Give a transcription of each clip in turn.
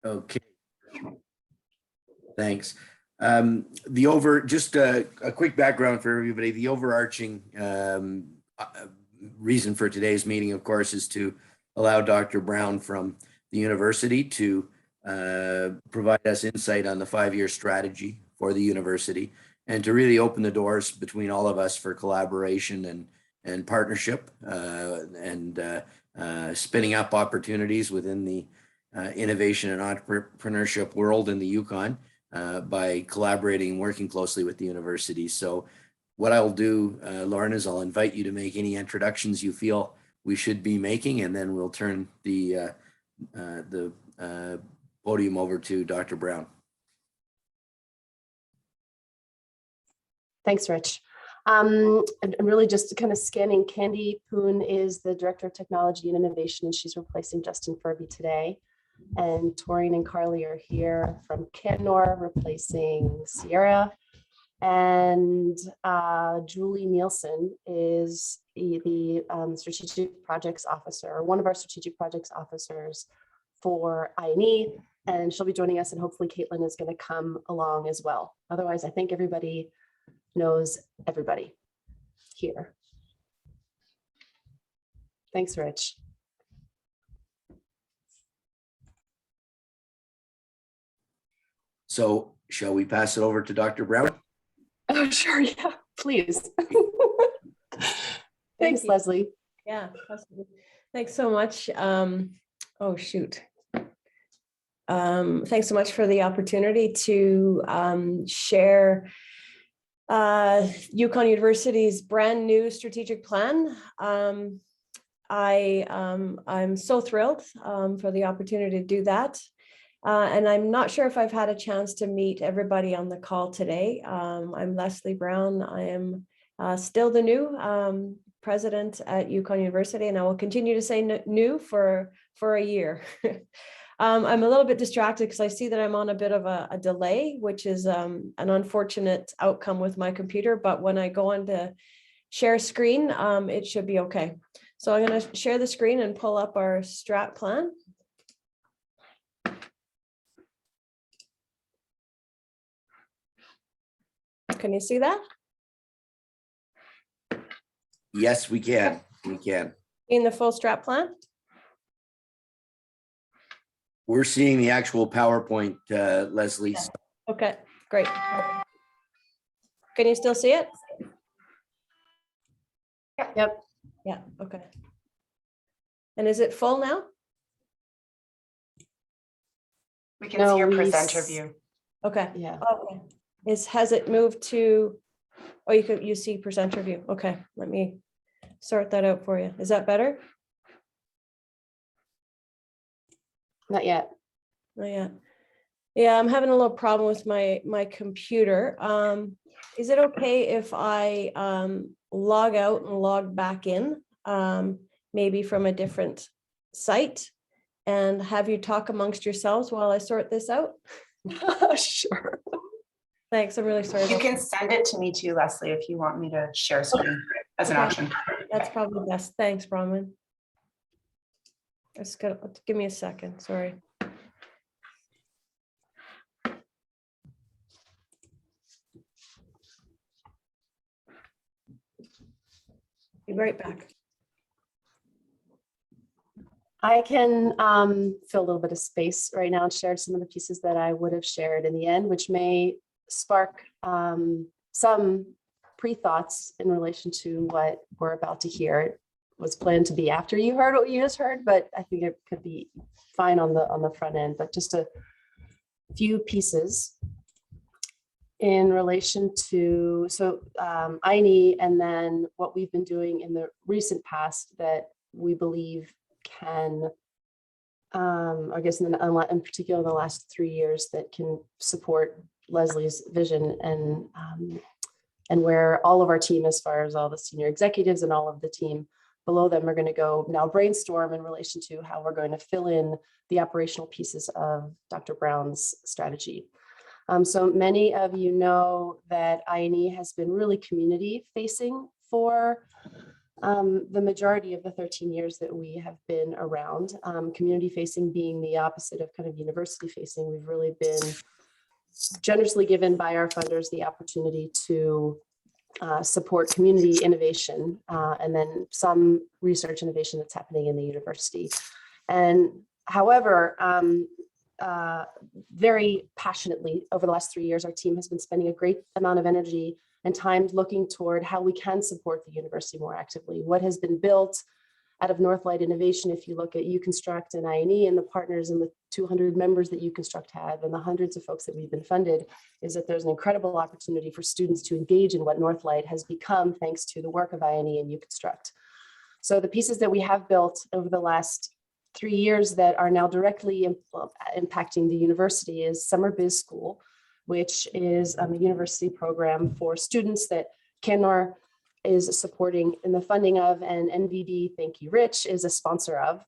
Okay, thanks. Just a quick background for everybody. The overarching reason for today's meeting, of course, is to allow Dr. Brown from the university to provide us insight on the 5-year strategy for the university and to really open the doors between all of us for collaboration and partnership and spinning up opportunities within the innovation and entrepreneurship world in the Yukon by collaborating and working closely with the university. So what I'll do, Lauren, is I'll invite you to make any introductions you feel we should be making, and then we'll turn the podium over to Dr. Brown. Thanks, Rich. I'm really just kind of scanning. Candy Poon is the Director of Technology and Innovation, and she's replacing Justin Furby today. And Taurine and Carly are here from Canor, replacing Sierra. And Julie Nielsen is the Strategic Projects Officer, one of our Strategic Projects Officers for INE, and she'll be joining us, and hopefully Caitlin is going to come along as well. Otherwise, I think everybody knows everybody here. Thanks, Rich. So shall we pass it over to Dr. Brown? Oh, sure. Yeah, please. Thanks, Leslie. Yeah, absolutely. Thanks so much. Oh, shoot. Thanks so much for the opportunity to share Yukon University's brand new strategic plan. I'm so thrilled for the opportunity to do that. And I'm not sure if I've had a chance to meet everybody on the call today. I'm Leslie Brown. I am still the new president at Yukon University, and I will continue to say new for a year. I'm a little bit distracted because I see that I'm on a bit of a delay, which is an unfortunate outcome with my computer. But when I go on to share screen, it should be okay. So I'm going to share the screen and pull up our strat plan. Can you see that? Yes, we can. We can. In the full strat plan? We're seeing the actual PowerPoint, Leslie. Yeah. Okay, great. Can you still see it? Yep. Yeah, okay. And is it full now? We can see your presenter view. Okay. Yeah. Okay. Has it moved to, oh, you see presenter view. Okay, let me sort that out for you. Is that better? Not yet. Not yet. Yeah, I'm having a little problem with my computer. Is it okay if I log out and log back in, maybe from a different site, and have you talk amongst yourselves while I sort this out? Sure. Thanks, I'm really sorry. You can send it to me too, Leslie, if you want me to share screen as an option. That's probably best. Thanks, Bronwyn. Just give me a second, sorry. Be right back. I can fill a little bit of space right now and share some of the pieces that I would have shared in the end, which may spark some pre-thoughts in relation to what we're about to hear. It was planned to be after you heard what you just heard, but I think it could be fine on the front end. But just a few pieces in relation to INE, and then what we've been doing in the recent past that we believe can, I guess in particular the last 3 years, that can support Leslie's vision and where all of our team, as far as all the senior executives and all of the team below them, are going to go now brainstorm in relation to how we're going to fill in the operational pieces of Dr. Brown's strategy. So many of you know that INE has been really community facing for the majority of the 13 years that we have been around. Community facing being the opposite of kind of university facing. We've really been generously given by our funders the opportunity to support community innovation and then some research innovation that's happening in the university. And however, very passionately over the last 3 years, our team has been spending a great amount of energy and time looking toward how we can support the university more actively. What has been built out of Northlight Innovation, if you look at YuConstruct and INE and the partners and the 200 members that YuConstruct have and the hundreds of folks that we've been funded, is that there's an incredible opportunity for students to engage in what Northlight has become thanks to the work of INE and YuConstruct. So the pieces that we have built over the last 3 years that are now directly impacting the university is Summer Biz School, which is a university program for students that Canor is supporting in the funding of, and NVD, thank you, Rich, is a sponsor of.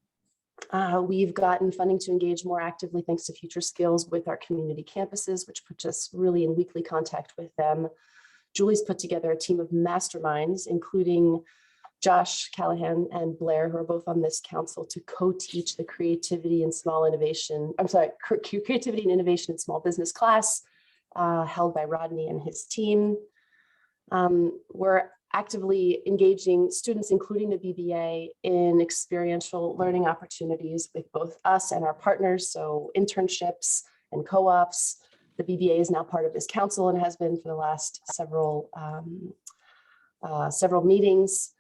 We've gotten funding to engage more actively thanks to Future Skills with our community campuses, which puts us really in weekly contact with them. Julie's put together a team of masterminds, including Josh Callahan and Blair, who are both on this council, to co-teach the creativity and creativity and innovation in small business class held by Rodney and his team. We're actively engaging students, including the BBA, in experiential learning opportunities with both us and our partners, so internships and co-ops. The BBA is now part of this council and has been for the last several meetings.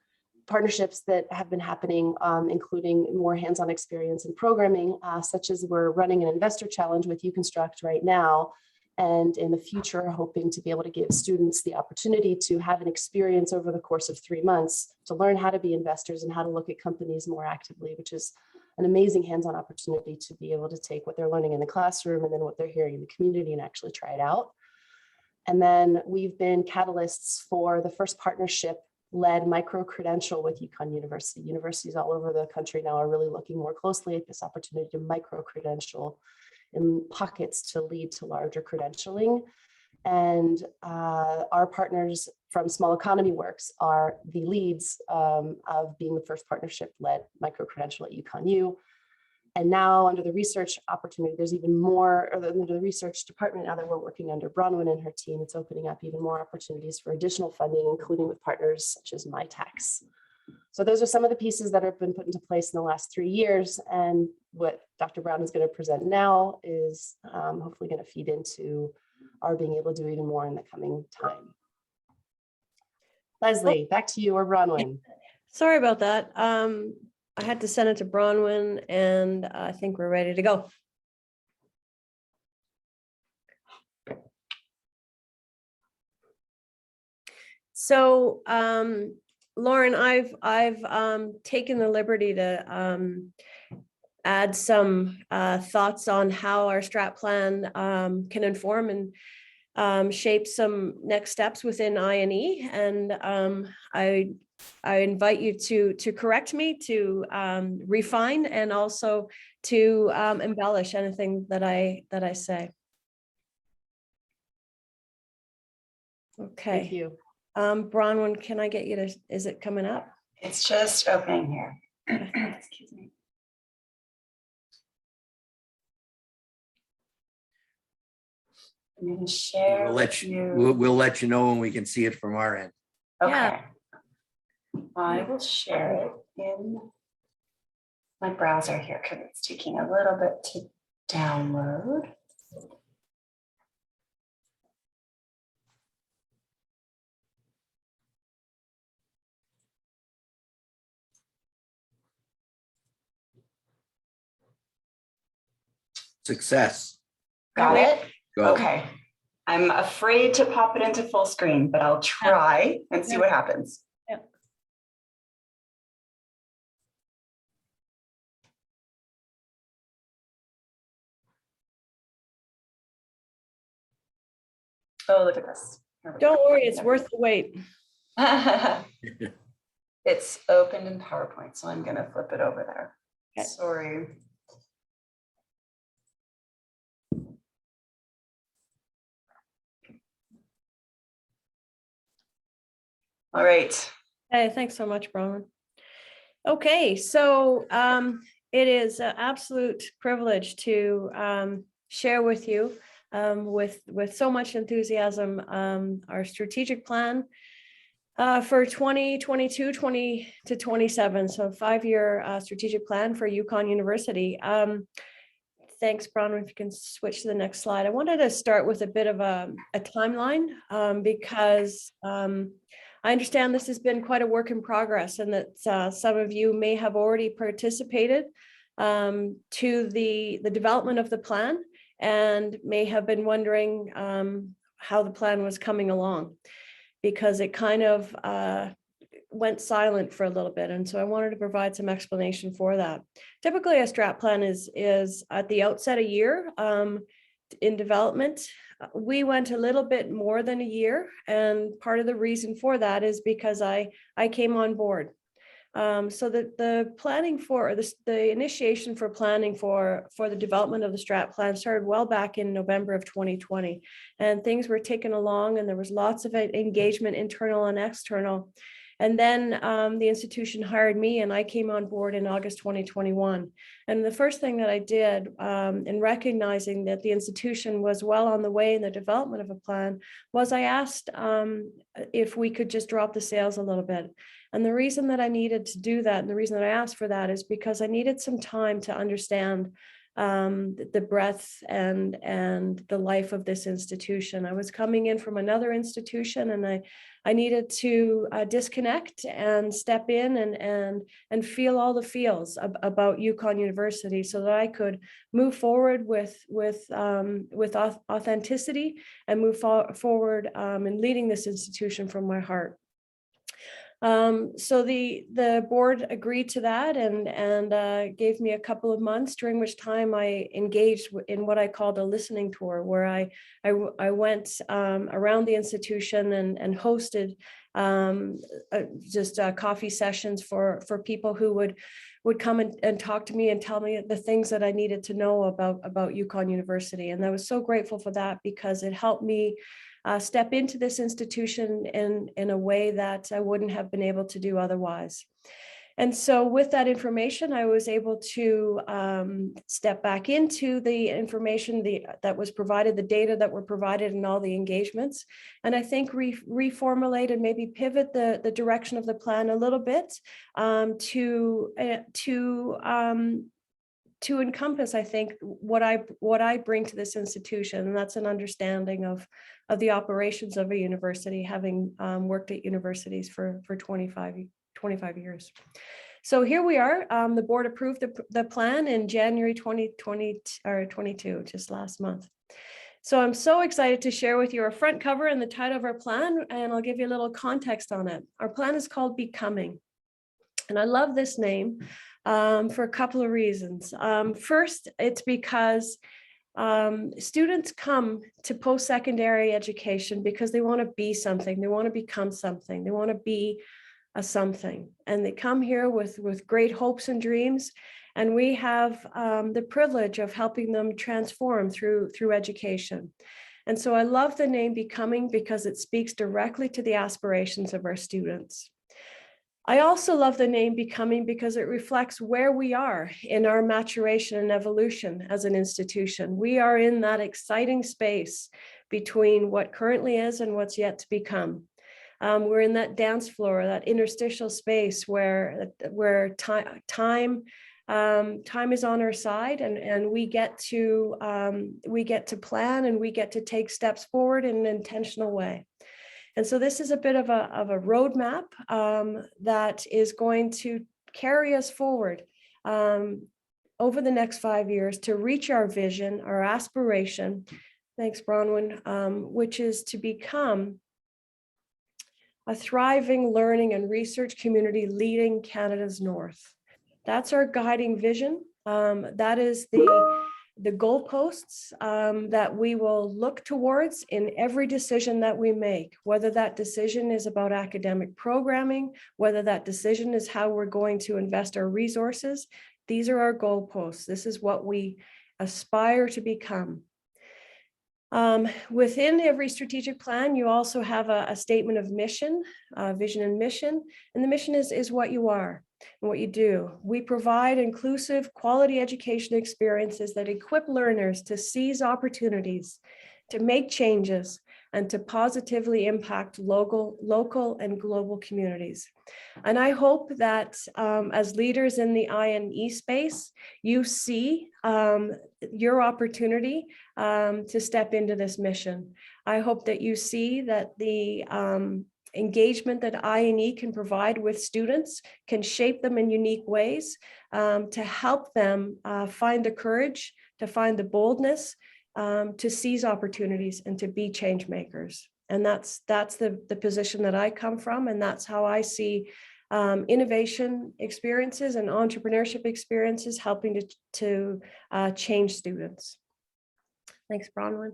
Partnerships that have been happening, including more hands-on experience in programming, such as we're running an investor challenge with YuConstruct right now, and in the future, hoping to be able to give students the opportunity to have an experience over the course of 3 months to learn how to be investors and how to look at companies more actively, which is an amazing hands-on opportunity to be able to take what they're learning in the classroom and then what they're hearing in the community and actually try it out. And then we've been catalysts for the first partnership-led micro-credential with UConn University. Universities all over the country now are really looking more closely at this opportunity to micro-credential in pockets to lead to larger credentialing. And our partners from Small Economy Works are the leads of being the first partnership-led micro-credential at YukonU. And now under the research opportunity, there's even more, or under the research department, now that we're working under Bronwyn and her team, it's opening up even more opportunities for additional funding, including with partners such as MyTax. So those are some of the pieces that have been put into place in the last 3 years. And what Dr. Brown is going to present now is hopefully going to feed into our being able to do even more in the coming time. Leslie, back to you or Bronwyn. Sorry about that. I had to send it to Bronwyn and I think we're ready to go. So, Lauren, I've taken the liberty to add some thoughts on how our strat plan can inform and shape some next steps within INE. And I invite you to correct me, to refine, and also to embellish anything that I say. Okay. Thank you. Bronwyn, can I get you to, is it coming up? It's just opening here. Excuse me. I'm going to share. We'll let you know when we can see it from our end. Okay. Yeah. I will share it in my browser here because it's taking a little bit to download. Success. Got it? Go. Okay. I'm afraid to pop it into full screen, but I'll try and see what happens. Yep. Oh, look at this. Here we Don't go. worry, it's worth the wait. It's opened in PowerPoint, so I'm going to flip it over there. Okay. Sorry. All right. Hey, thanks so much, Bronwyn. Okay, so it is an absolute privilege to share with you with so much enthusiasm our strategic plan for 2022, 20 to 27. So 5-year strategic plan for Yukon University. Thanks, Bronwyn. If you can switch to the next slide. I wanted to start with a bit of a timeline because I understand this has been quite a work in progress, and that some of you may have already participated to the development of the plan and may have been wondering how the plan was coming along, because it kind of went silent for a little bit. And so I wanted to provide some explanation for that. Typically, a strat plan is at the outset a year in development. We went a little bit more than a year, and part of the reason for that is because I came on board. So the planning for the initiation for planning for the development of the strat plan started well back in November of 2020, and things were taken along, and there was lots of engagement, internal and external. And then the institution hired me, and I came on board in August 2021. And the first thing that I did in recognizing that the institution was well on the way in the development of a plan was I asked if we could just drop the sails a little bit. And the reason that I needed to do that, and the reason that I asked for that, is because I needed some time to understand the breadth and the life of this institution. I was coming in from another institution, and I needed to disconnect and step in and feel all the feels about Yukon University, so that I could move forward with authenticity and move forward in leading this institution from my heart. So the board agreed to that and gave me a couple of months, during which time I engaged in what I called a listening tour, where I went around the institution and hosted just coffee sessions for people who would come and talk to me and tell me the things that I needed to know about Yukon University. And I was so grateful for that, because it helped me step into this institution in a way that I wouldn't have been able to do otherwise. And so with that information, I was able to step back into the information that was provided, the data that were provided in all the engagements, and I think reformulate and maybe pivot the direction of the plan a little bit to encompass, I think, what I bring to this institution, and that's an understanding of the operations of a university, having worked at universities for 25 years. So here we are. The board approved the plan in January 2022, just last month. So I'm so excited to share with you our front cover and the title of our plan, and I'll give you a little context on it. Our plan is called Becoming, and I love this name for a couple of reasons. First, it's because students come to post-secondary education because they want to be something, they want to become something, they want to be a something, and they come here with great hopes and dreams, and we have the privilege of helping them transform through education. And so I love the name Becoming because it speaks directly to the aspirations of our students. I also love the name Becoming because it reflects where we are in our maturation and evolution as an institution. We are in that exciting space between what currently is and what's yet to become. We're in that dance floor, that interstitial space where time is on our side, and we get to plan, and we get to take steps forward in an intentional way. And so this is a bit of a roadmap that is going to carry us forward over the next 5 years to reach our vision, our aspiration, thanks Bronwyn, which is to become a thriving learning and research community leading Canada's North. That's our guiding vision. That is the goalposts that we will look towards in every decision that we make, whether that decision is about academic programming, whether that decision is how we're going to invest our resources. These are our goalposts. This is what we aspire to become. Within every strategic plan, you also have a statement of mission, vision and mission. And the mission is what you are and what you do. We provide inclusive quality education experiences that equip learners to seize opportunities, to make changes, and to positively impact local and global communities. And I hope that as leaders in the I&E space, you see your opportunity to step into this mission. I hope that you see that the engagement that I&E can provide with students can shape them in unique ways to help them find the courage, to find the boldness, to seize opportunities and to be change makers. And that's the position that I come from, and that's how I see innovation experiences and entrepreneurship experiences helping to change students. Thanks, Bronwyn.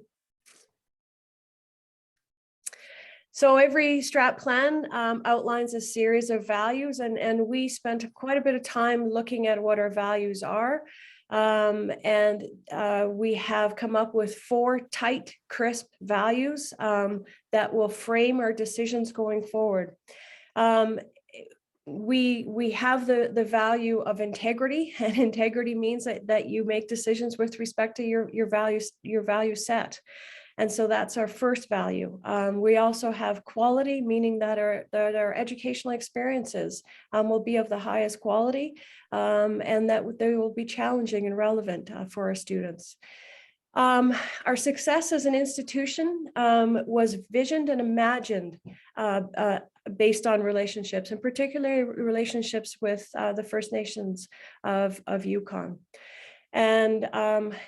So every strat plan outlines a series of values, and we spent quite a bit of time looking at what our values are. We have come up with 4 tight, crisp values that will frame our decisions going forward. We have the value of integrity, and integrity means that you make decisions with respect to your value set. And so that's our first value. We also have quality, meaning that our educational experiences will be of the highest quality and that they will be challenging and relevant for our students. Our success as an institution was visioned and imagined based on relationships, and particularly relationships with the First Nations of Yukon. And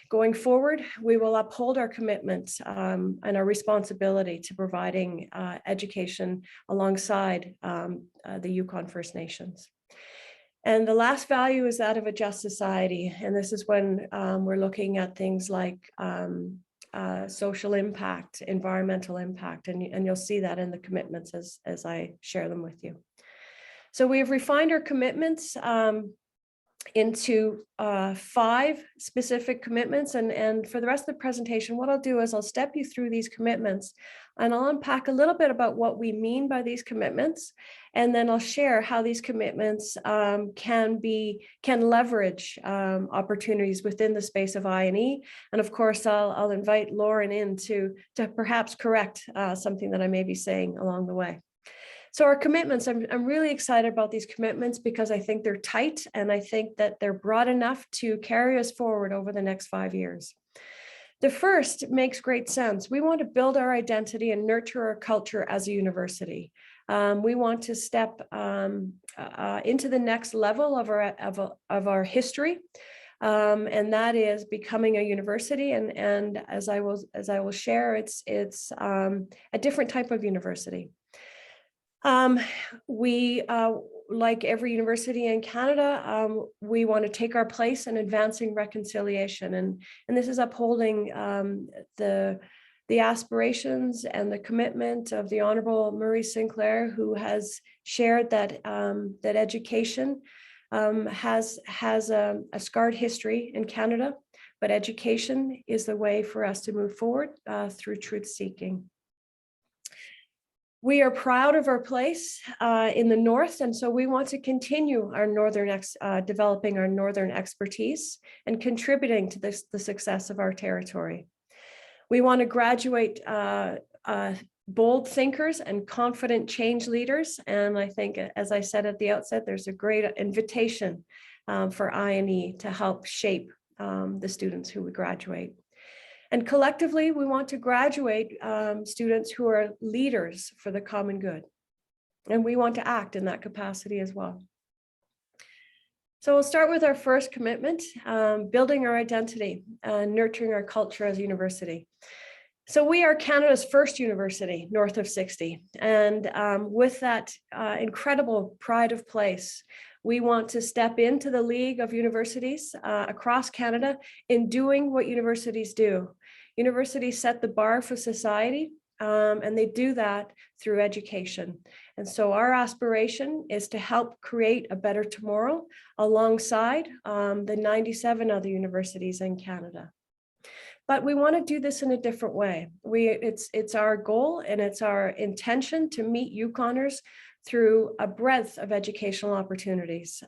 going forward, we will uphold our commitments and our responsibility to providing education alongside the Yukon First Nations. And the last value is that of a just society. And this is when we're looking at things like social impact, environmental impact, and you'll see that in the commitments as I share them with you. So we have refined our commitments into 5 specific commitments. And for the rest of the presentation, what I'll do is I'll step you through these commitments and I'll unpack a little bit about what we mean by these commitments. And then I'll share how these commitments can leverage opportunities within the space of I&E. And of course, I'll invite Lauren in to perhaps correct something that I may be saying along the way. So our commitments, I'm really excited about these commitments because I think they're tight and I think that they're broad enough to carry us forward over the next 5 years. The first makes great sense. We want to build our identity and nurture our culture as a university. We want to step into the next level of our history, and that is becoming a university. And as I will share, it's a different type of university. We, like every university in Canada, we want to take our place in advancing reconciliation. And this is upholding the aspirations and the commitment of the Honorable Murray Sinclair, who has shared that, that education has a scarred history in Canada, but education is the way for us to move forward through truth seeking. We are proud of our place in the North, and so we want to continue our developing our Northern expertise and contributing to the success of our territory. We want to graduate bold thinkers and confident change leaders, and I think, as I said at the outset, there's a great invitation for I&E to help shape the students who would graduate. And collectively, we want to graduate students who are leaders for the common good. And we want to act in that capacity as well. So we'll start with our first commitment, building our identity, nurturing our culture as a university. So we are Canada's first university north of 60. And with that incredible pride of place, we want to step into the league of universities across Canada in doing what universities do. Universities set the bar for society, and they do that through education. And so our aspiration is to help create a better tomorrow alongside the 97 other universities in Canada. but we want to do this in a different way. It's our goal and it's our intention to meet Yukoners through a breadth of educational opportunities.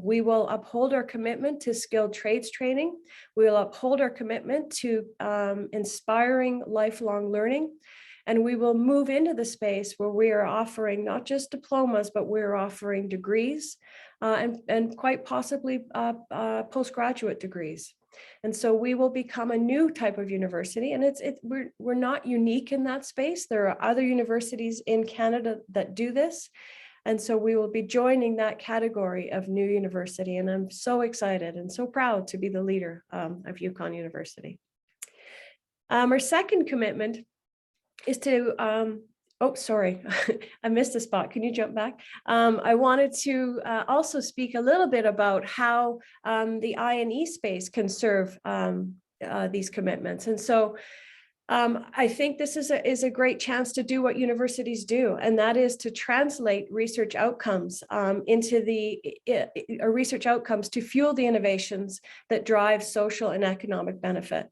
We will uphold our commitment to skilled trades training. We will uphold our commitment to inspiring lifelong learning. And we will move into the space where we are offering not just diplomas, but we're offering degrees and quite possibly postgraduate degrees. And so we will become a new type of university, and we're not unique in that space. There are other universities in Canada that do this. And so we will be joining that category of new university. And I'm so excited and so proud to be the leader of Yukon University. Our second commitment is to, oh, sorry, I missed a spot. Can you jump back? I wanted to also speak a little bit about how the I&E space can serve these commitments. And so I think this is a great chance to do what universities do, and that is to translate research outcomes into research outcomes to fuel the innovations that drive social and economic benefit.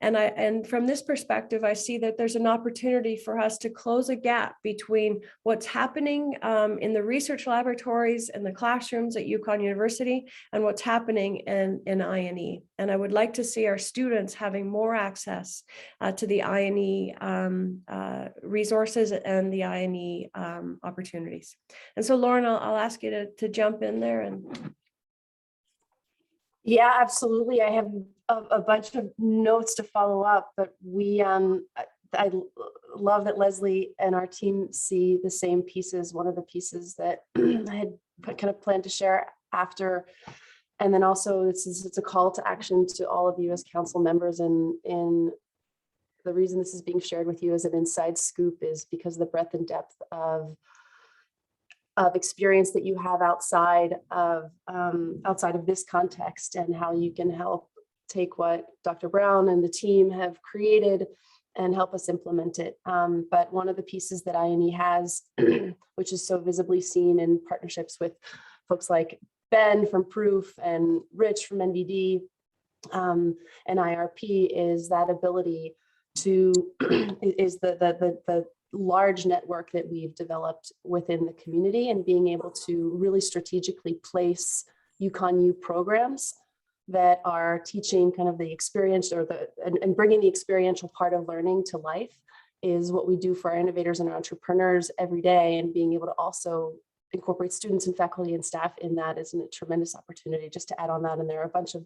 And from this perspective, I see that there's an opportunity for us to close a gap between what's happening in the research laboratories and the classrooms at Yukon University and what's happening in I&E. And I would like to see our students having more access to the I&E resources and the I&E opportunities. And so, Lauren, I'll ask you to jump in there. And Yeah, absolutely. I have a bunch of notes to follow up, but I love that Leslie and our team see the same pieces. One of the pieces that I had kind of planned to share after, and then also it's a call to action to all of you as council members. And the reason this is being shared with you as an inside scoop is because the breadth and depth of experience that you have outside of this context, and how you can help take what Dr. Brown and the team have created and help us implement it. But one of the pieces that I&E has, which is so visibly seen in partnerships with folks like Ben from Proof and Rich from NVD and IRP, is that ability to, is the large network that we've developed within the community, and being able to really strategically place YukonU programs that are teaching kind of the experience and bringing the experiential part of learning to life is what we do for our innovators and our entrepreneurs every day. And being able to also incorporate students and faculty and staff in that is a tremendous opportunity, just to add on that. And there are a bunch of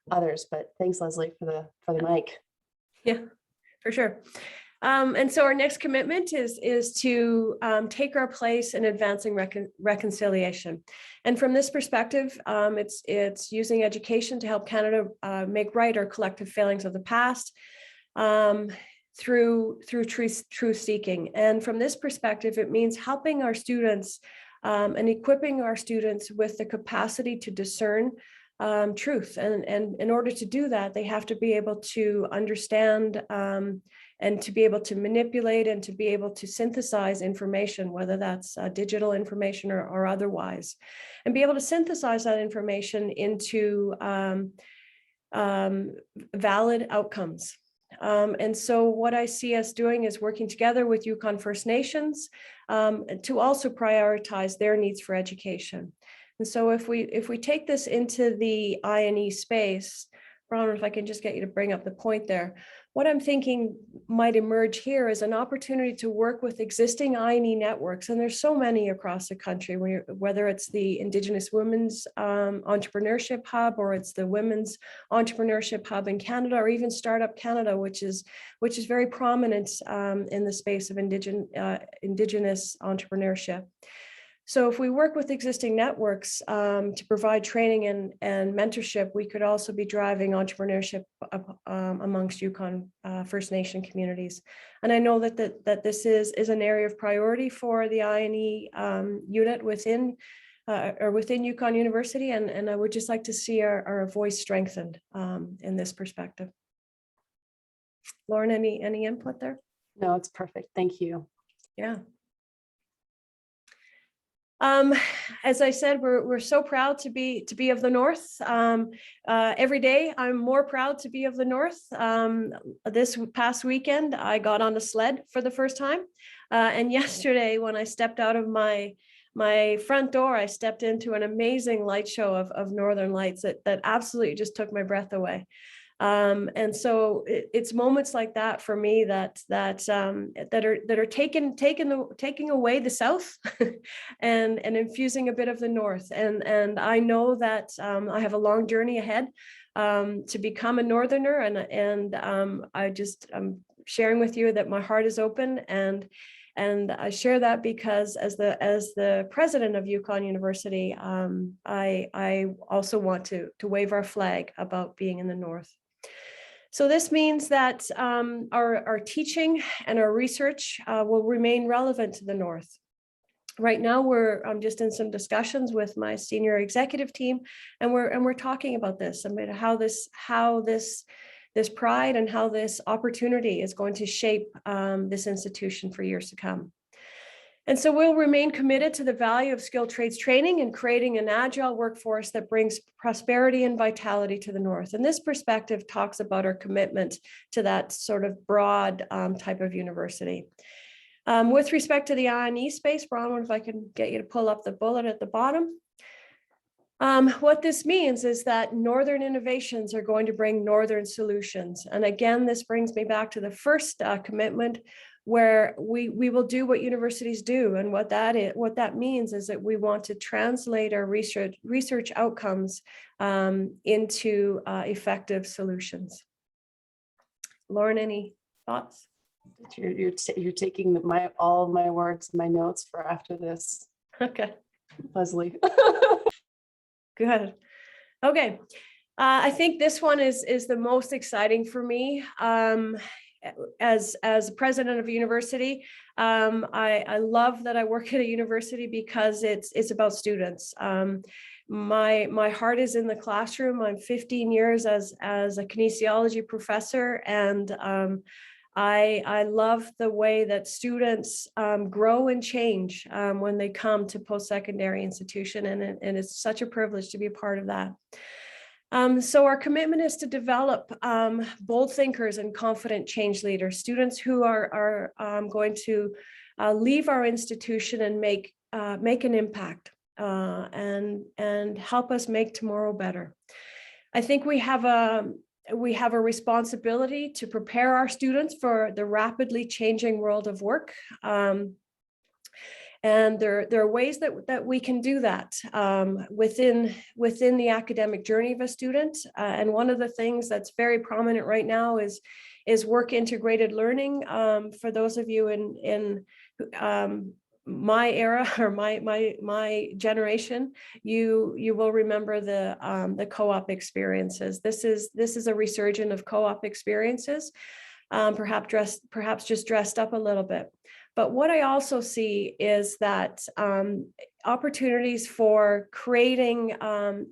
others, but thanks, Leslie, for the mic. yeah, for sure. And so our next commitment is to take our place in advancing reconciliation. And from this perspective, it's using education to help Canada make right our collective failings of the past through truth seeking. And from this perspective, it means helping our students and equipping our students with the capacity to discern truth. And in order to do that, they have to be able to understand and to be able to manipulate and to be able to synthesize information, whether that's digital information or otherwise, and be able to synthesize that information into valid outcomes. And so what I see us doing is working together with Yukon First Nations to also prioritize their needs for education. And so if we take this into the I&E space, Ron, if I can just get you to bring up the point there, what I'm thinking might emerge here is an opportunity to work with existing I&E networks. And there's so many across the country, whether it's the Indigenous Women's Entrepreneurship Hub, or it's the Women's Entrepreneurship Hub in Canada, or even Startup Canada, which is very prominent in the space of Indigenous entrepreneurship. So if we work with existing networks to provide training and mentorship, we could also be driving entrepreneurship amongst Yukon First Nation communities. And I know that this is an area of priority for the I&E unit within Yukon University, and I would just like to see our voice strengthened in this perspective. Lauren, any input there? No, it's perfect. Thank you. Yeah. As I said, we're so proud to be of the North. Every day, I'm more proud to be of the North. This past weekend, I got on a sled for the first time, and yesterday, when I stepped out of my front door, I stepped into an amazing light show of Northern Lights that absolutely just took my breath away. And so it's moments like that for me that are taking away the South and infusing a bit of the North. And I know that I have a long journey ahead to become a Northerner, and I'm sharing with you that my heart is open, and I share that because as the president of Yukon University, I also want to wave our flag about being in the North. So this means that our teaching and our research will remain relevant to the North. Right now, I'm just in some discussions with my senior executive team, and we're talking about this, about how this pride and how this opportunity is going to shape this institution for years to come. And so we'll remain committed to the value of skilled trades training and creating an agile workforce that brings prosperity and vitality to the North. And this perspective talks about our commitment to that sort of broad type of university. With respect to the I&E space, Bronwyn, if I can get you to pull up the bullet at the bottom. What this means is that Northern innovations are going to bring Northern solutions. And again, this brings me back to the first commitment, where we will do what universities do. And what that means is that we want to translate our research outcomes into effective solutions. Lauren, any thoughts? You're taking all of my words, my notes for after this. Okay. Leslie. Good. Okay. I think this one is the most exciting for me. As president of a university, I love that I work at a university because it's about students. My heart is in the classroom. I'm 15 years as a kinesiology professor, and I love the way that students grow and change when they come to post-secondary institution, and it's such a privilege to be a part of that. So our commitment is to develop bold thinkers and confident change leaders, students who are going to leave our institution and make an impact and help us make tomorrow better. I think we have a responsibility to prepare our students for the rapidly changing world of work. And there are ways that we can do that within the academic journey of a student. And one of the things that's very prominent right now is work integrated learning. For those of you in my era or my generation, you will remember the co-op experiences. This is a resurgence of co-op experiences, perhaps just dressed up a little bit. But what I also see is that opportunities for creating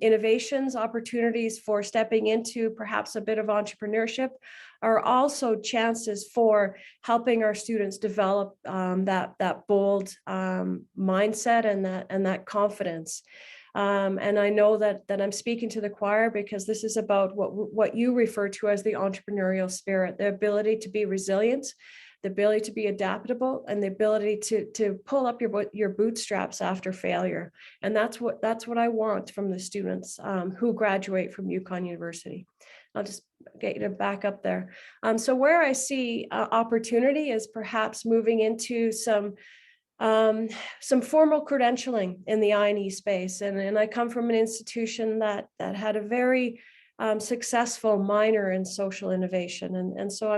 innovations, opportunities for stepping into perhaps a bit of entrepreneurship, are also chances for helping our students develop that bold mindset and that confidence. And I know that I'm speaking to the choir, because this is about what you refer to as the entrepreneurial spirit, the ability to be resilient, the ability to be adaptable, and the ability to pull up your bootstraps after failure. And that's what I want from the students who graduate from Yukon University. I'll just get you to back up there. So where I see opportunity is perhaps moving into some formal credentialing in the I&E space. And I come from an institution that had a very successful minor in social innovation, and so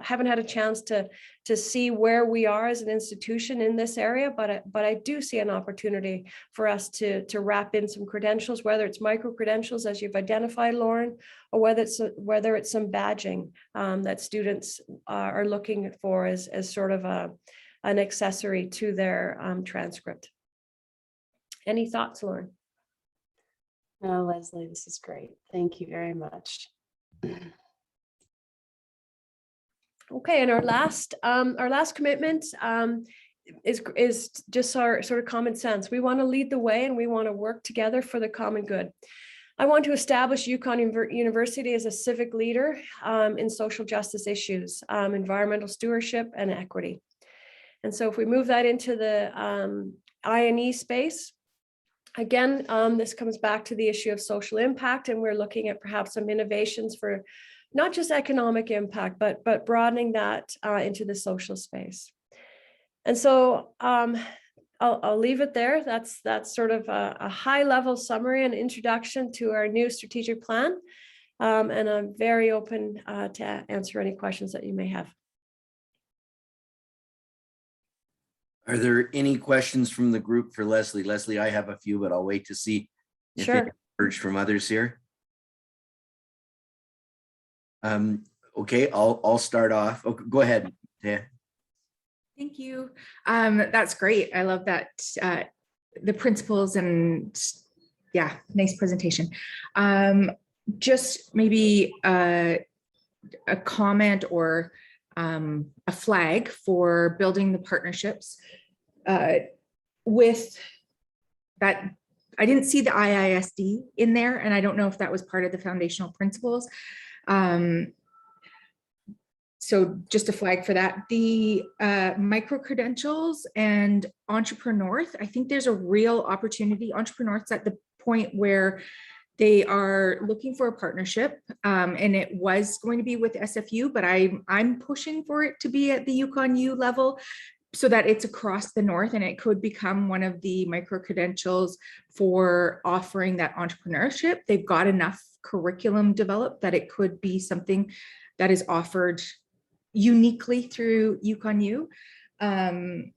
haven't had a chance to see where we are as an institution in this area, but I do see an opportunity for us to wrap in some credentials, whether it's micro credentials as you've identified, Lauren, or whether it's some badging that students are looking for as sort of an accessory to their transcript. Any thoughts, Lauren? No, Leslie, this is great. Thank you very much. Okay, and our last commitment is just our sort of common sense. We want to lead the way and we want to work together for the common good. I want to establish University as a civic leader in social justice issues, environmental stewardship and equity. And so if we move that into the I&E space, again, this comes back to the issue of social impact, and we're looking at perhaps some innovations for not just economic impact, but broadening that into the social space. And so I'll leave it there. That's sort of a high level summary and introduction to our new strategic plan. And I'm very open to answer any questions that you may have. Are there any questions from the group for Leslie? Leslie, I have a few, but I'll wait to see if Sure. they emerge from others here. Okay, I'll start off. Okay, go ahead. Yeah. Thank you. That's great. I love that, the principles, and yeah, nice presentation. Just maybe a comment or a flag for building the partnerships with that. I didn't see the IISD in there, and I don't know if that was part of the foundational principles. So just a flag for that. The micro credentials and entrepreneurs, I think there's a real opportunity. Entrepreneurs at the point where they are looking for a partnership, and it was going to be with SFU, but I'm pushing for it to be at the YukonU level so that it's across the north, and it could become one of the micro credentials for offering that entrepreneurship. They've got enough curriculum developed that it could be something that is offered uniquely through YukonU. And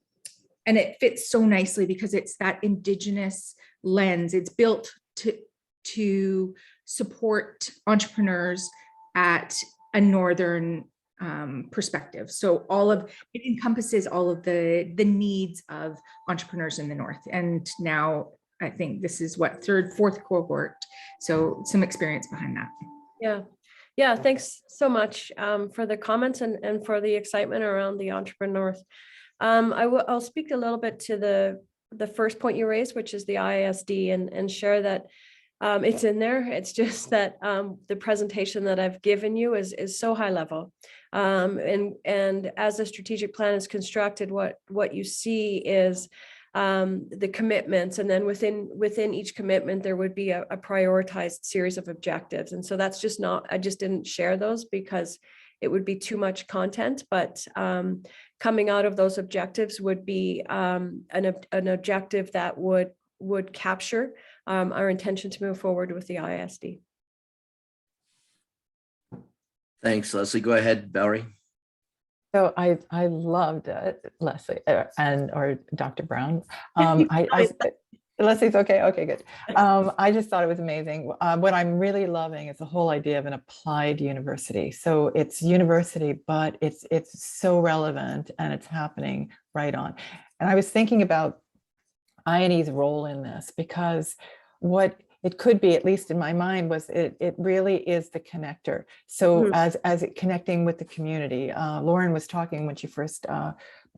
it fits so nicely because it's that Indigenous lens. It's built to support entrepreneurs at a northern perspective. So it encompasses all of the needs of entrepreneurs in the north. And now I think this is what, third, fourth cohort. So some experience behind that. Yeah. Yeah, thanks so much for the comments and for the excitement around the entrepreneurs. I'll speak a little bit to the first point you raised, which is the ISD, and share that it's in there. It's just that the presentation that I've given you is so high level. And as the strategic plan is constructed, what you see is the commitments, and then within each commitment there would be a prioritized series of objectives. And so that's just not, I just didn't share those because it would be too much content, but coming out of those objectives would be an objective that would capture our intention to move forward with the ISD. Thanks, Leslie. Go ahead, Valerie. So I loved Leslie or Dr. Brown. Leslie's okay. Okay, good. I just thought it was amazing. What I'm really loving is the whole idea of an applied university. So it's university, but it's so relevant and it's happening right on. And I was thinking about I&E's role in this, because what it could be, at least in my mind, was it really is the connector. So as it connecting with the community, Lauren was talking when she first,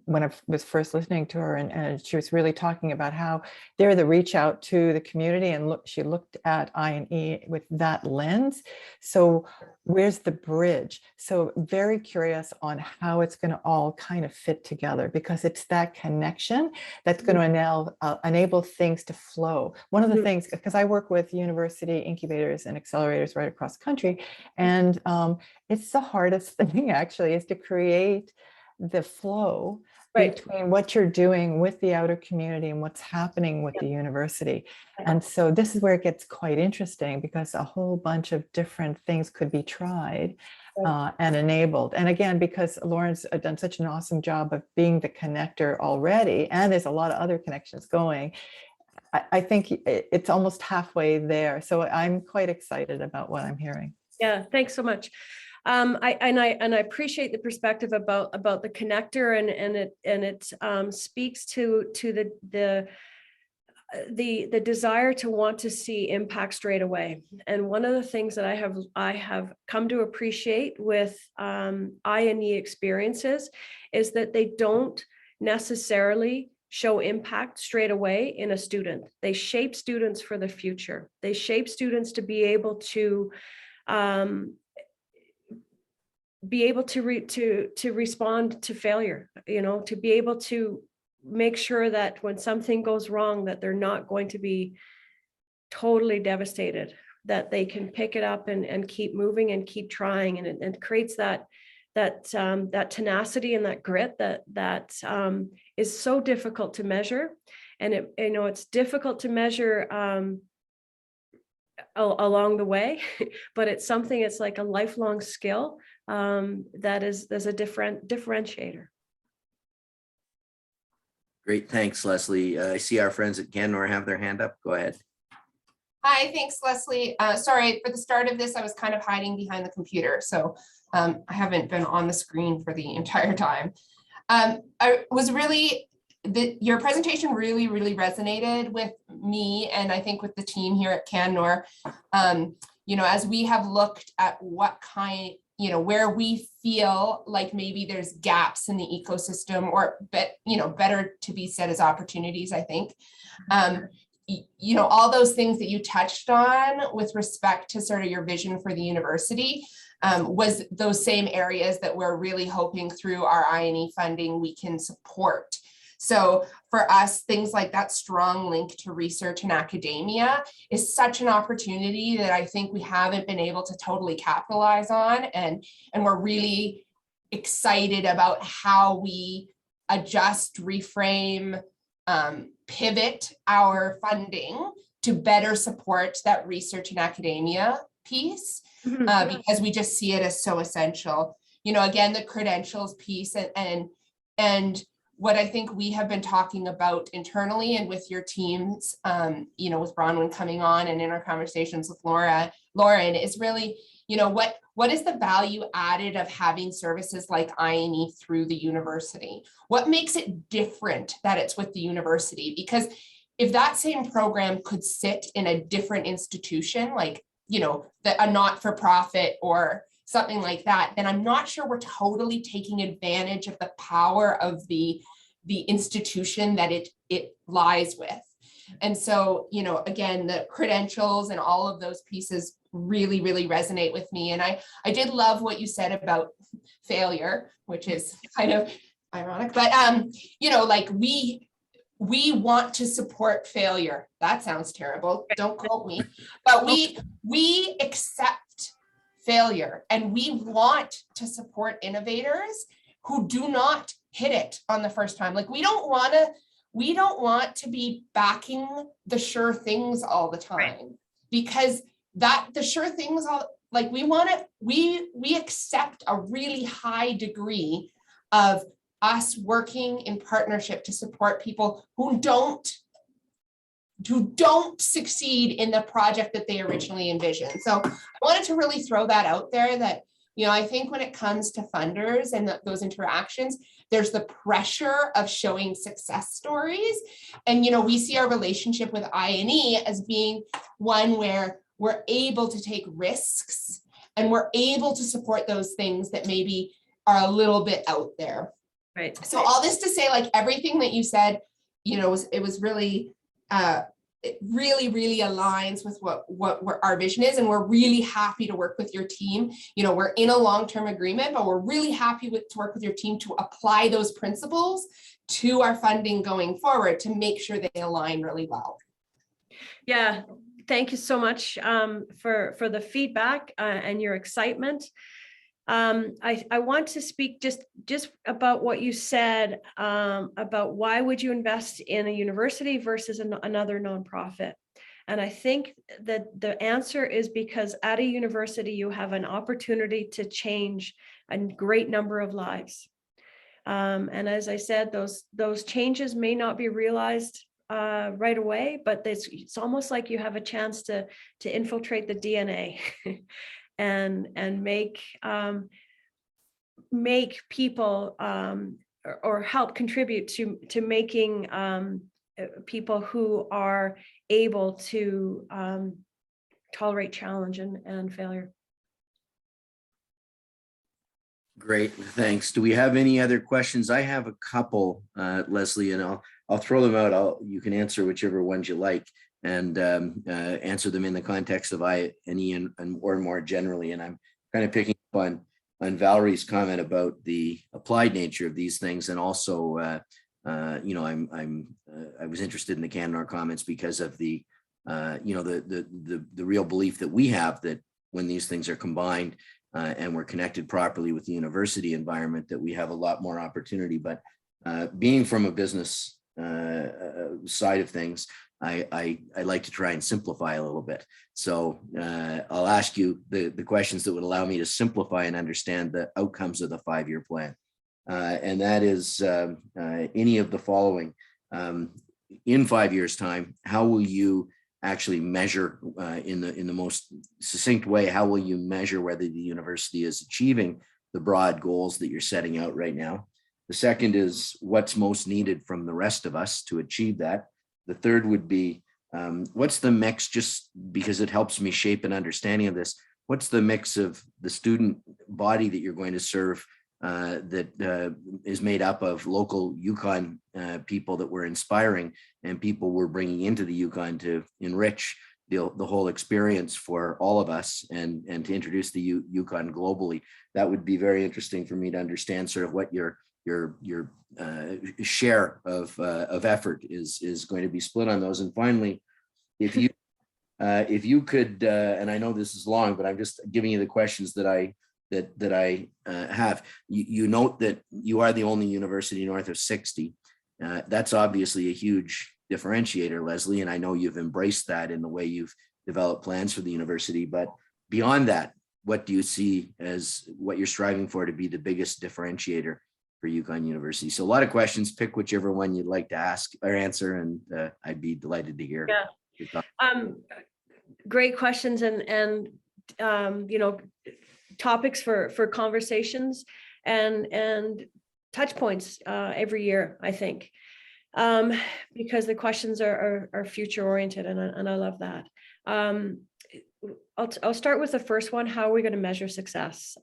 when I was first listening to her, and she was really talking about how they're the reach out to the community, and she looked at I&E with that lens. So where's the bridge? So very curious on how it's going to all kind of fit together, because it's that connection that's going to enable things to flow. One of the things, because I work with university incubators and accelerators right across the country, and it's the hardest thing actually, is to create the flow between what you're doing with the outer community and what's happening with the university. And so this is where it gets quite interesting, because a whole bunch of different things could be tried and enabled. And again, because Lauren's done such an awesome job of being the connector already, and there's a lot of other connections going, I think it's almost halfway there. So I'm quite excited about what I'm hearing. Yeah, thanks so much. I appreciate the perspective about the connector, and it speaks to the desire to want to see impact straight away. And one of the things that I have come to appreciate with I&E experiences is that they don't necessarily show impact straight away in a student. They shape students for the future. They shape students to be able to respond to failure, to be able to make sure that when something goes wrong, that they're not going to be totally devastated, that they can pick it up and keep moving and keep trying. And it creates that tenacity and that grit that is so difficult to measure. And it's difficult to measure along the way, but it's something, it's like a lifelong skill there's a differentiator. Great, thanks, Leslie. I see our friends at Canmore have their hand up. Go ahead. Hi, thanks, Leslie. Sorry, for the start of this, I was kind of hiding behind the computer, so I haven't been on the screen for the entire time. I was really, your presentation really resonated with me, and I think with the team here at Canmore. As we have looked at what kind, where we feel like maybe there's gaps in the ecosystem, or better to be said as opportunities, I think. All those things that you touched on with respect to sort of your vision for the university was those same areas that we're really hoping through our I&E funding we can support. So for us, things like that strong link to research and academia is such an opportunity that I think we haven't been able to totally capitalize on. And we're really excited about how we adjust, reframe, pivot our funding to better support that research and academia piece, because we just see it as so essential. Again, the credentials piece and what I think we have been talking about internally and with your teams, with Bronwyn coming on and in our conversations with Lauren is really, what is the value added of having services like I&E through the university? What makes it different that it's with the university? Because if that same program could sit in a different institution, like, a not-for-profit or something like that, then I'm not sure we're totally taking advantage of the power of the institution that it lies with. And so, again, the credentials and all of those pieces really resonate with me. And I did love what you said about failure, which is kind of ironic, but like we want to support failure. That sounds terrible. Don't quote me, but we accept failure, and we want to support innovators who do not hit it on the first time. Like we don't want to be backing the sure things all the time, right? Because the sure things we accept a really high degree of us working in partnership to support people who don't succeed in the project that they originally envisioned. So I wanted to really throw that out there that, I think when it comes to funders and those interactions, there's the pressure of showing success stories. And, we see our relationship with I&E as being one where we're able to take risks and we're able to support those things that maybe are a little bit out there. Right. So all this to say, like everything that you said, it was really, it really aligns with what our vision is. And we're really happy to work with your team. We're in a long-term agreement, but we're really happy to work with your team to apply those principles to our funding going forward to make sure they align really well. Yeah, thank you so much for the feedback and your excitement. I want to speak just about what you said about why would you invest in a university versus another nonprofit. And I think that the answer is because at a university, you have an opportunity to change a great number of lives. And as I said, those changes may not be realized right away, but it's almost like you have a chance to infiltrate the DNA and make people or help contribute to making people who are able to tolerate challenge and failure. Great, thanks. Do we have any other questions? I have a couple, Leslie, and I'll throw them out. You can answer whichever ones you like, and answer them in the context of I&E and or more generally. And I'm kind of picking up on Valerie's comment about the applied nature of these things, and also, you know, I was interested in the Canadore comments because of the, you know, the real belief that we have that when these things are combined, and we're connected properly with the university environment, that we have a lot more opportunity. But being from a business side of things, I like to try and simplify a little bit. So I'll ask you the questions that would allow me to simplify and understand the outcomes of the 5-year plan. And that is any of the following. In 5 years' time, how will you actually measure in the most succinct way, how will you measure whether the university is achieving the broad goals that you're setting out right now? The second is what's most needed from the rest of us to achieve that. The third would be what's the mix, just because it helps me shape an understanding of this, what's the mix of the student body that you're going to serve that is made up of local Yukon people that we're inspiring and people we're bringing into the Yukon to enrich the whole experience for all of us and to introduce the Yukon globally. That would be very interesting for me to understand sort of what your share of effort is going to be split on those. And finally, if you could, and I know this is long, but I'm just giving you the questions that I have. You note that you are the only university north of 60. That's obviously a huge differentiator, Leslie, and I know you've embraced that in the way you've developed plans for the university. But beyond that, what do you see as what you're striving for to be the biggest differentiator for Yukon University? So a lot of questions, pick whichever one you'd like to ask or answer, and I'd be delighted to hear. Yeah. Great questions and you know, topics for conversations and touch points every year, I think, because the questions are future oriented, and I love that. I'll start with the first one. How are we going to measure success?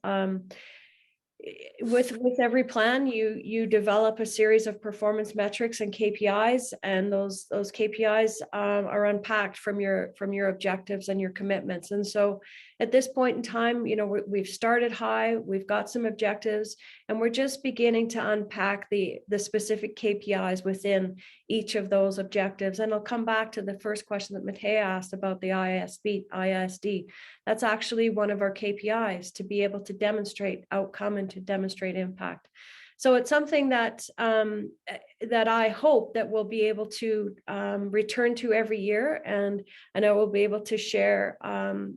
With every plan, you develop a series of performance metrics and KPIs, and those KPIs are unpacked from your objectives and your commitments. And so at this point in time, you know, we've started high, we've got some objectives, and we're just beginning to unpack the specific KPIs within each of those objectives. And I'll come back to the first question that Matei asked about the ISD. That's actually one of our KPIs, to be able to demonstrate outcome and to demonstrate impact. So it's something that that I hope that we'll be able to return to every year, and I will be able to share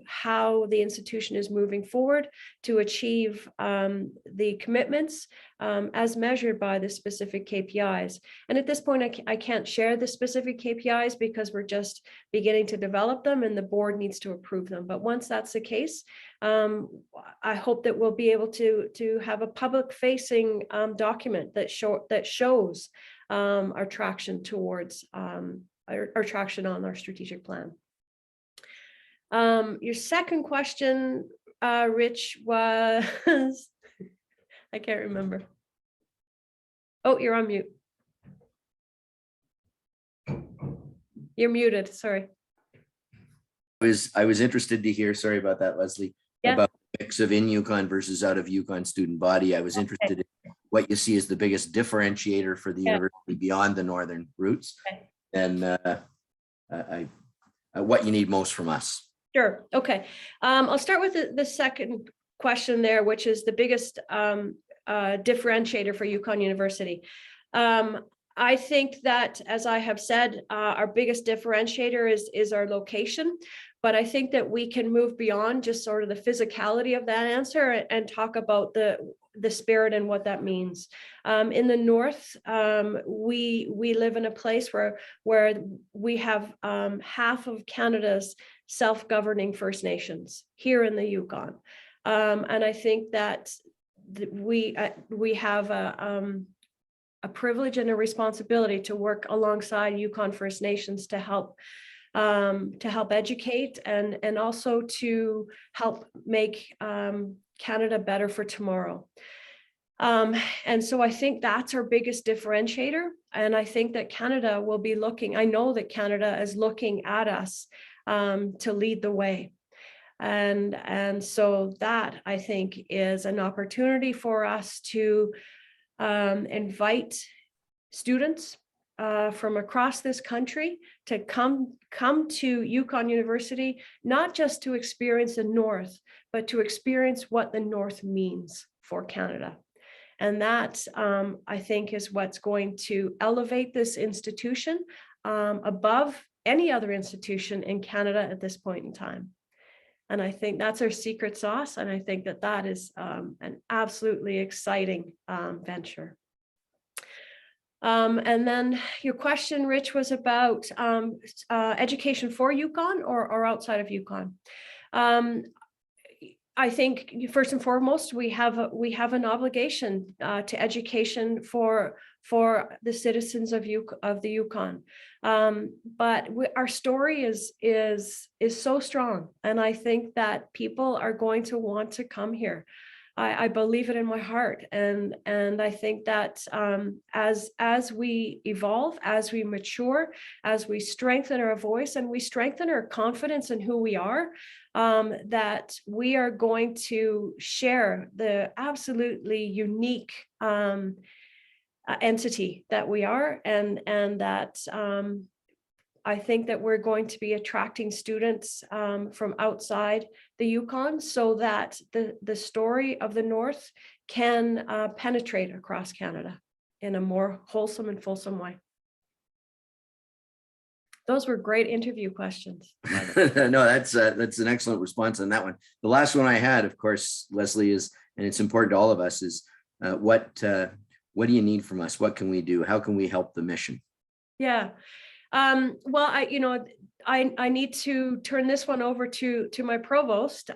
how the institution is moving forward to achieve the commitments as measured by the specific KPIs. And at this point, I can't share the specific KPIs because we're just beginning to develop them, and the board needs to approve them. But once that's the case, I hope that we'll be able to have a public-facing document that shows our traction towards our traction on our strategic plan. Your second question, Rich, was I can't remember. Oh, you're on mute. You're muted. Sorry. I was interested to hear, sorry about that, Leslie, Yeah. about the mix of in Yukon versus out of Yukon student body. I was interested in what you see as the biggest differentiator for the university beyond the northern routes, and what you need most from us. Sure. Okay. I'll start with the second question there, which is the biggest differentiator for Yukon University. I think that, as I have said, our biggest differentiator is our location, but I think that we can move beyond just sort of the physicality of that answer and talk about the spirit and what that means. In the north, we live in a place where we have half of Canada's self-governing First Nations here in the Yukon, and I think that we have a privilege and a responsibility to work alongside Yukon First Nations to help educate and also to help make Canada better for tomorrow. And so I think that's our biggest differentiator. And I think that Canada will be looking, I know that Canada is looking at us to lead the way. And so that, I think, is an opportunity for us to invite students from across this country to come to Yukon University, not just to experience the North, but to experience what the North means for Canada. And that, I think, is what's going to elevate this institution above any other institution in Canada at this point in time. And I think that's our secret sauce. And I think that that is an absolutely exciting venture. And then your question, Rich, was about education for Yukon or outside of Yukon. I think first and foremost, we have an obligation to education for the citizens of the Yukon. But our story is so strong, and I think that people are going to want to come here. I believe it in my heart, and I think that as we evolve, as we mature, as we strengthen our voice and we strengthen our confidence in who we are, that we are going to share the absolutely unique entity that we are, and that I think that we're going to be attracting students from outside the Yukon, so that the story of the North can penetrate across Canada in a more wholesome and fulsome way. Those were great interview questions. No, that's an excellent response on that one. The last one I had, of course, Leslie, is, and it's important to all of us, is what do you need from us? What can we do? How can we help the mission? Yeah. Well, I need to turn this one over to my provost,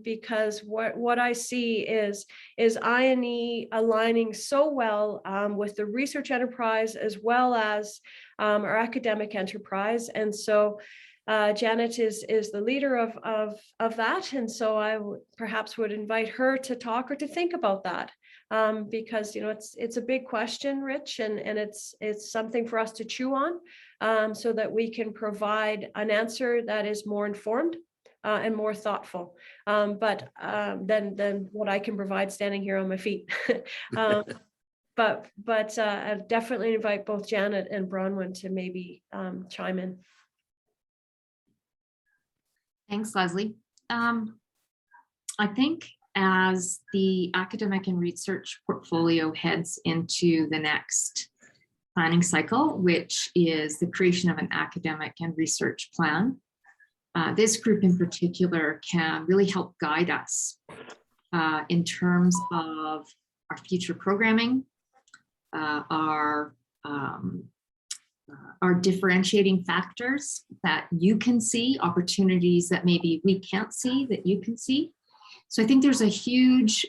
because what I see is INE aligning so well with the research enterprise as well as our academic enterprise. And so Janet is the leader of that. And so I perhaps would invite her to talk or to think about that. Because it's a big question, Rich, and it's something for us to chew on, so that we can provide an answer that is more informed and more thoughtful, than what I can provide standing here on my feet. But I definitely invite both Janet and Bronwyn to maybe chime in. Thanks, Leslie. I think as the academic and research portfolio heads into the next planning cycle, which is the creation of an academic and research plan, this group in particular can really help guide us in terms of our future programming, our differentiating factors that you can see, opportunities that maybe we can't see that you can see. So I think there's a huge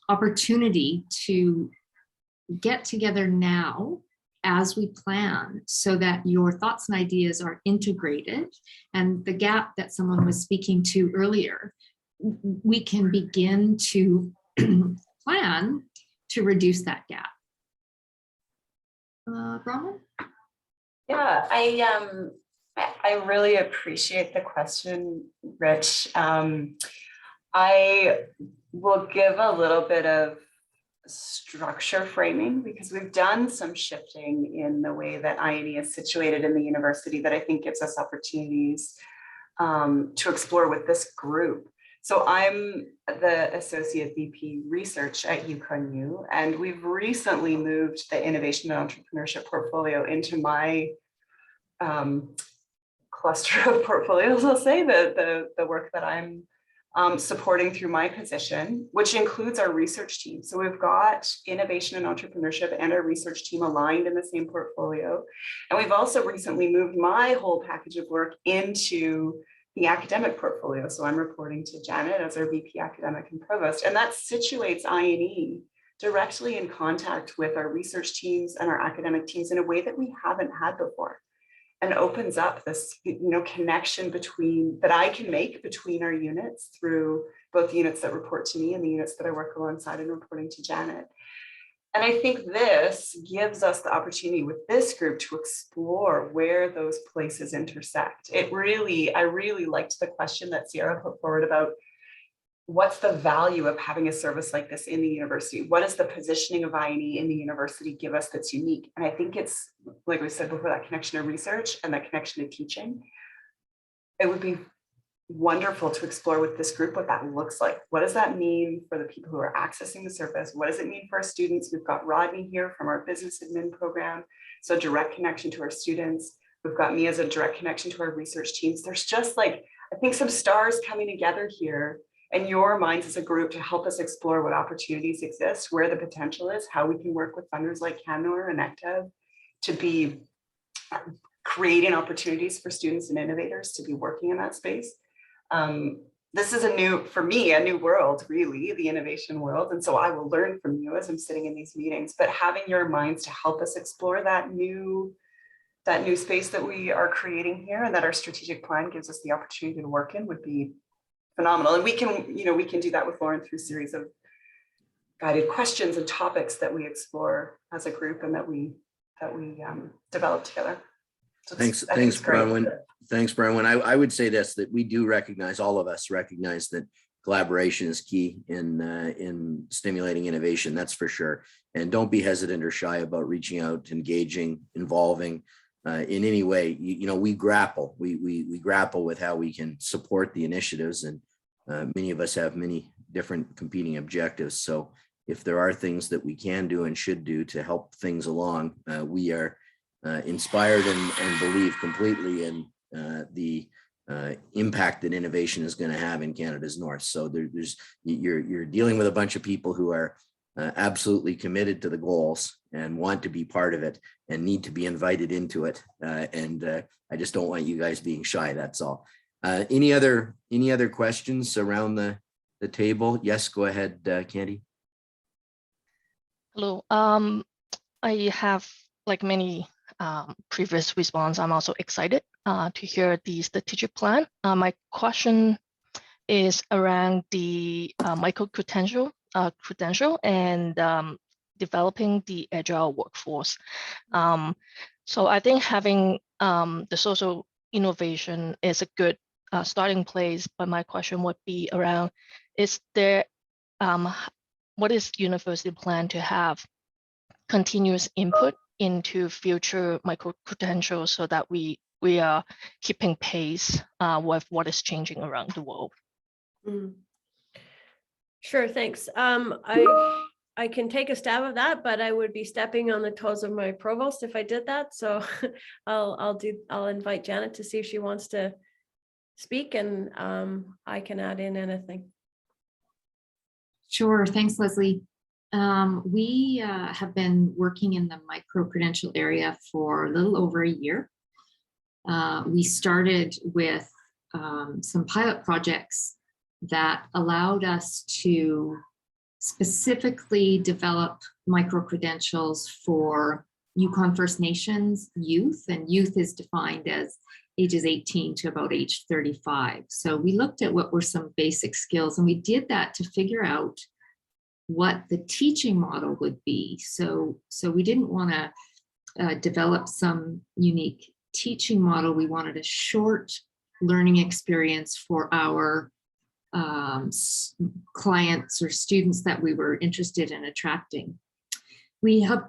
opportunity to get together now as we plan, so that your thoughts and ideas are integrated, and the gap that someone was speaking to earlier, we can begin to plan to reduce that gap. Bronwyn? Yeah, I really appreciate the question, Rich. I will give a little bit of structure framing, because we've done some shifting in the way that INE is situated in the university that I think gives us opportunities to explore with this group. So I'm the Associate VP Research at YukonU, and we've recently moved the Innovation and Entrepreneurship portfolio into my cluster of portfolios, I'll say, the work that I'm supporting through my position, which includes our research team. So we've got innovation and entrepreneurship and our research team aligned in the same portfolio. And we've also recently moved my whole package of work into the academic portfolio. So I'm reporting to Janet as our VP Academic and Provost, and that situates INE directly in contact with our research teams and our academic teams in a way that we haven't had before, and opens up this connection that I can make between our units through both the units that report to me and the units that I work alongside and reporting to Janet. And I think this gives us the opportunity with this group to explore where those places intersect. I really liked the question that Sierra put forward about what's the value of having a service like this in the university? What does the positioning of I&E in the university give us that's unique? And I think it's, like we said before, that connection to research and that connection to teaching. It would be wonderful to explore with this group what that looks like. What does that mean for the people who are accessing the service? What does it mean for our students? We've got Rodney here from our business admin program, so direct connection to our students. We've got me as a direct connection to our research teams. There's just like, I think some stars coming together here, and your minds as a group to help us explore what opportunities exist, where the potential is, how we can work with funders like CanNor and ECTEV to be creating opportunities for students and innovators to be working in that space. This is for me, a new world, really, the innovation world. And so I will learn from you as I'm sitting in these meetings, but having your minds to help us explore that new space that we are creating here and that our strategic plan gives us the opportunity to work in would be phenomenal. And we can do that with Lauren through a series of guided questions and topics that we explore as a group and that we develop together. So Thanks, great. Bronwyn. Thanks, Bronwyn. I would say this, that we do recognize, all of us recognize that collaboration is key in stimulating innovation, that's for sure. And don't be hesitant or shy about reaching out, engaging, involving in any way. We grapple. We grapple with how we can support the initiatives, and many of us have many different competing objectives. So if there are things that we can do and should do to help things along, we are inspired and believe completely in the impact that innovation is going to have in Canada's North. So you're dealing with a bunch of people who are absolutely committed to the goals and want to be part of it and need to be invited into it. I just don't want you guys being shy. That's all. Any other questions around the table? Yes, go ahead, Candy. Hello. I have, like many previous response, I'm also excited to hear the strategic plan. My question is around the micro credential and developing the agile workforce. So I think having the social innovation is a good starting place, but my question would be around, is there, what is university plan to have continuous input into future micro-credentials so that we are keeping pace with what is changing around the world? Sure, thanks. I can take a stab at that, but I would be stepping on the toes of my provost if I did that. So I'll invite Janet to see if she wants to speak, and I can add in anything. Sure, thanks, Leslie. We have been working in the micro-credential area for a little over a year. We started with some pilot projects that allowed us to specifically develop micro-credentials for Yukon First Nations youth, and youth is defined as ages 18 to about age 35. So we looked at what were some basic skills, and we did that to figure out what the teaching model would be. So we didn't want to develop some unique teaching model. We wanted a short learning experience for our clients or students that we were interested in attracting. We have,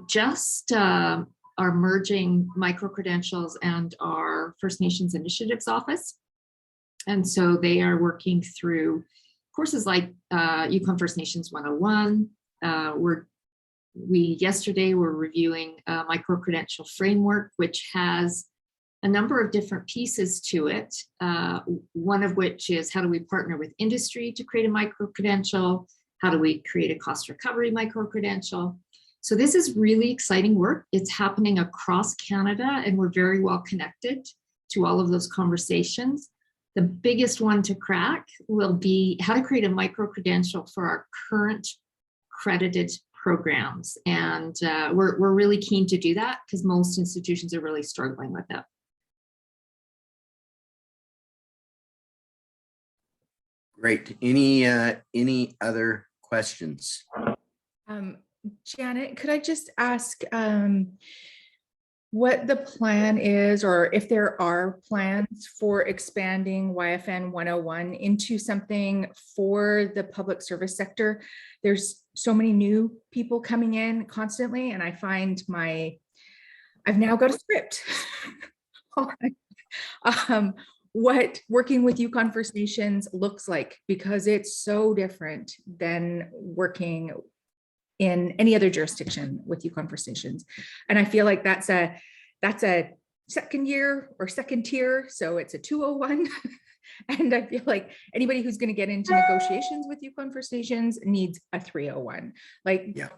just are merging micro-credentials and our First Nations Initiatives Office. And so they are working through courses like Yukon First Nations 101. Yesterday were reviewing a micro-credential framework, which has a number of different pieces to it. One of which is, how do we partner with industry to create a micro-credential? How do we create a cost recovery micro-credential? So this is really exciting work. It's happening across Canada, and we're very well connected to all of those conversations. The biggest one to crack will be how to create a micro-credential for our current credited programs. And we're really keen to do that because most institutions are really struggling with that. Great. Any other questions? Janet, could I just ask what the plan is, or if there are plans for expanding YFN 101 into something for the public service sector? There's so many new people coming in constantly, and I find I've now got a script. What working with Yukon First Nations looks like, because it's so different than working in any other jurisdiction with Yukon First Nations. And I feel like that's a second year or second tier. So it's a 201. And I feel like anybody who's going to get into negotiations with Yukon First Nations needs a 301. Like, Yeah.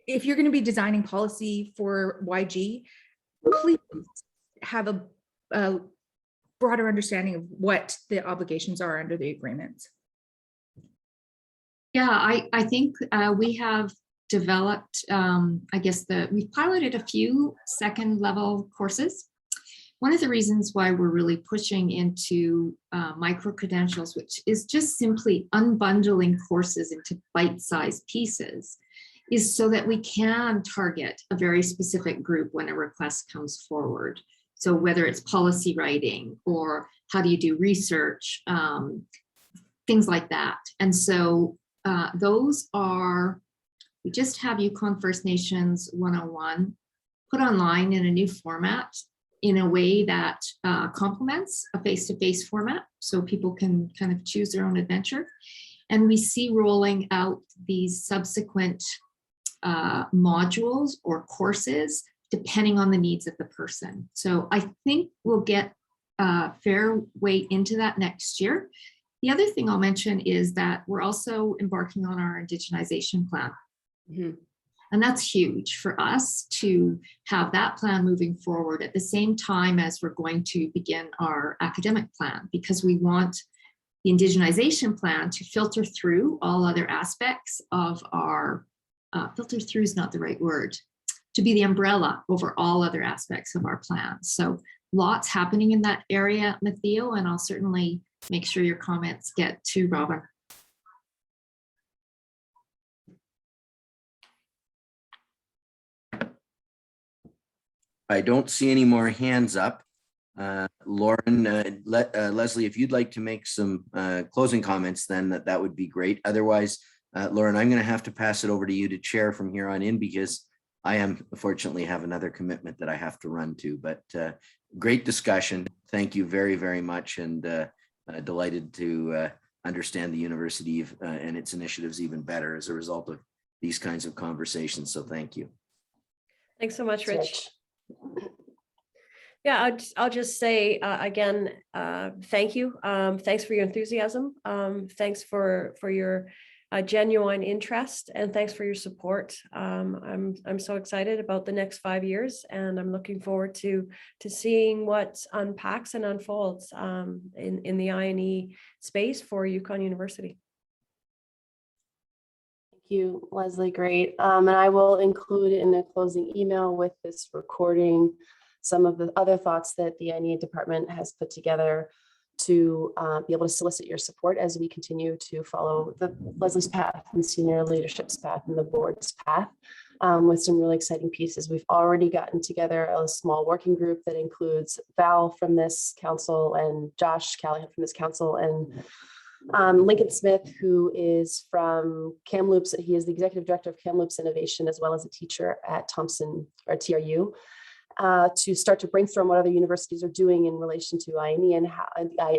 If you're going to be designing policy for YG, please have a broader understanding of what the obligations are under the agreements. Yeah, I think we have developed, I guess we've piloted a few second level courses. One of the reasons why we're really pushing into micro-credentials, which is just simply unbundling courses into bite-sized pieces, is so that we can target a very specific group when a request comes forward. So whether it's policy writing or how do you do research, things like that. And so those are, we just have Yukon First Nations 101 put online in a new format in a way that complements a face-to-face format, so people can kind of choose their own adventure. And we see rolling out these subsequent modules or courses depending on the needs of the person. So I think we'll get a fair way into that next year. The other thing I'll mention is that we're also embarking on our indigenization plan. Mm-hmm. And that's huge for us to have that plan moving forward at the same time as we're going to begin our academic plan, because we want the indigenization plan to filter through all other aspects of our, filter through is not the right word, to be the umbrella over all other aspects of our plan. So lots happening in that area, Matteo, and I'll certainly make sure your comments get to Robin. I don't see any more hands up. Lauren, Leslie, if you'd like to make some closing comments, then that would be great. Otherwise, Lauren, I'm going to have to pass it over to you to chair from here on in, because I unfortunately have another commitment that I have to run to. But great discussion. Thank you very, very much, and delighted to understand the university and its initiatives even better as a result of these kinds of conversations. So thank you. Thanks so much, Rich. Yeah, I'll just say again, thank you. Thanks for your enthusiasm. Thanks for your genuine interest, and thanks for your support. I'm so excited about the next 5 years, and I'm looking forward to seeing what unpacks and unfolds in the I&E space for Yukon University. Thank you, Leslie. Great. And I will include in a closing email with this recording some of the other thoughts that the I&E department has put together to be able to solicit your support as we continue to follow Leslie's path and senior leadership's path and the board's path with some really exciting pieces. We've already gotten together a small working group that includes Val from this council and Josh Callahan from this council, and Lincoln Smith, who is from Kamloops. He is the executive director of Kamloops Innovation, as well as a teacher at Thompson or TRU. To start to brainstorm what other universities are doing in relation to I&E and how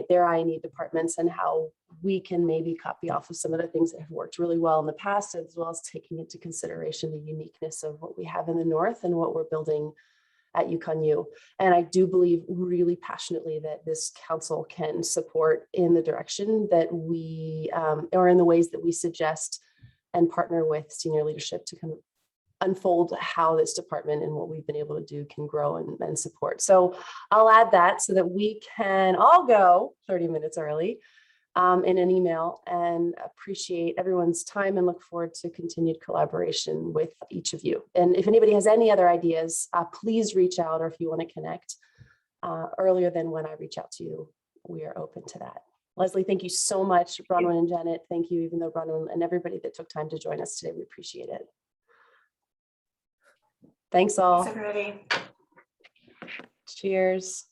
their I&E departments, and how we can maybe copy off of some of the things that have worked really well in the past, as well as taking into consideration the uniqueness of what we have in the North and what we're building at YukonU. And I do believe really passionately that this council can support in the direction that we, or in the ways that we suggest, and partner with senior leadership to kind of unfold how this department and what we've been able to do can grow and support. So I'll add that so that we can all go 30 minutes early in an email, and appreciate everyone's time and look forward to continued collaboration with each of you. And if anybody has any other ideas, please reach out, or if you want to connect earlier than when I reach out to you, we are open to that. Leslie, thank you so much. Bronwyn and Janet, thank you, even though Bronwyn and everybody that took time to join us today, we appreciate it. Thanks all. Thanks, everybody. Cheers.